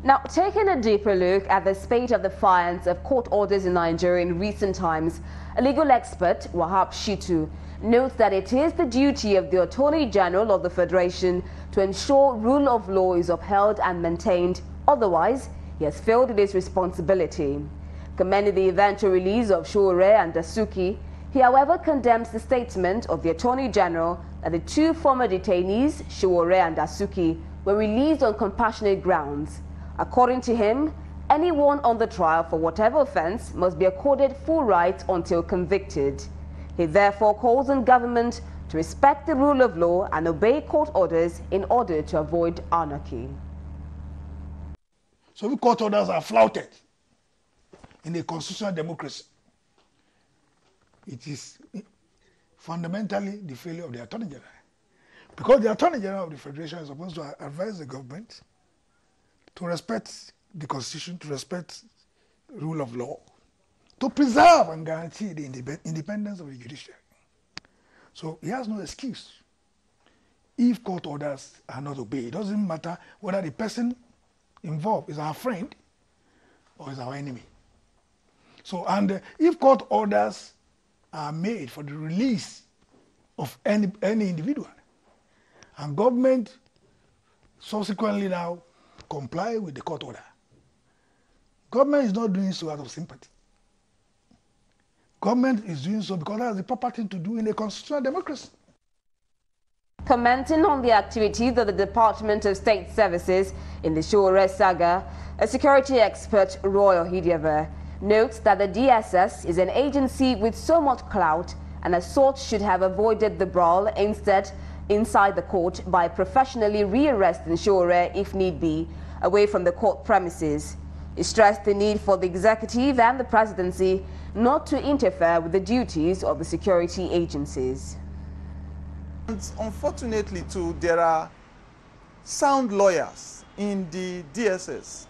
Now, taking a deeper look at the spate of defiance of court orders in Nigeria in recent times, a legal expert, Wahab Shittu, notes that it is the duty of the Attorney General of the Federation to ensure rule of law is upheld and maintained. Otherwise, he has failed in his responsibility. Commending the eventual release of Sowore and Dasuki, he however condemns the statement of the Attorney General that the two former detainees, Sowore and Dasuki, were released on compassionate grounds. According to him, anyone on the trial for whatever offense must be accorded full rights until convicted. He therefore calls on government to respect the rule of law and obey court orders in order to avoid anarchy. So the court orders are flouted in a constitutional democracy. It is fundamentally the failure of the Attorney General. Because the Attorney General of the Federation is supposed to advise the government to respect the Constitution, to respect rule of law, to preserve and guarantee the independence of the judiciary. So he has no excuse if court orders are not obeyed. It doesn't matter whether the person involved is our friend or is our enemy. So, and if court orders are made for the release of any individual, and government subsequently now comply with the court order, government is not doing so out of sympathy. Government is doing so because that's the proper thing to do in a constitutional democracy. Commenting on the activities of the Department of State Services in the Sowore saga, a security expert, Roy Ohidieva, notes that the DSS is an agency with so much clout and as such should have avoided the brawl instead inside the court by professionally rearresting Sowore if need be, away from the court premises. He stressed the need for the executive and the presidency not to interfere with the duties of the security agencies. And unfortunately too, there are sound lawyers in the DSS.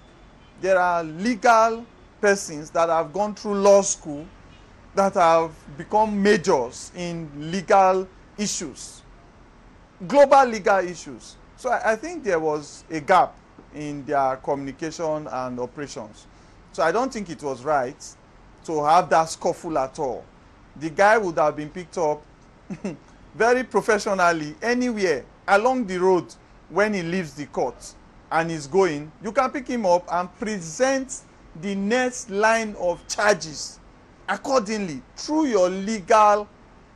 There are legal persons that have gone through law school that have become majors in legal issues, global legal issues. So I think there was a gap in their communication and operations. So I don't think it was right to have that scuffle at all. The guy would have been picked up very professionally anywhere along the road when he leaves the court and is going. You can pick him up and present the next line of charges accordingly through your legal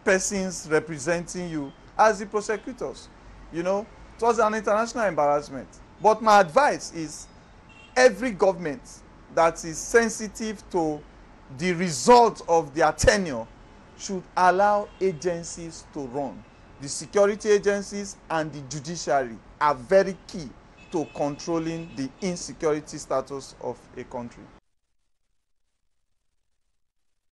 persons representing you as the prosecutors. You know, it was an international embarrassment. But my advice is every government that is sensitive to the result of their tenure should allow agencies to run. The security agencies and the judiciary are very key to controlling the insecurity status of a country.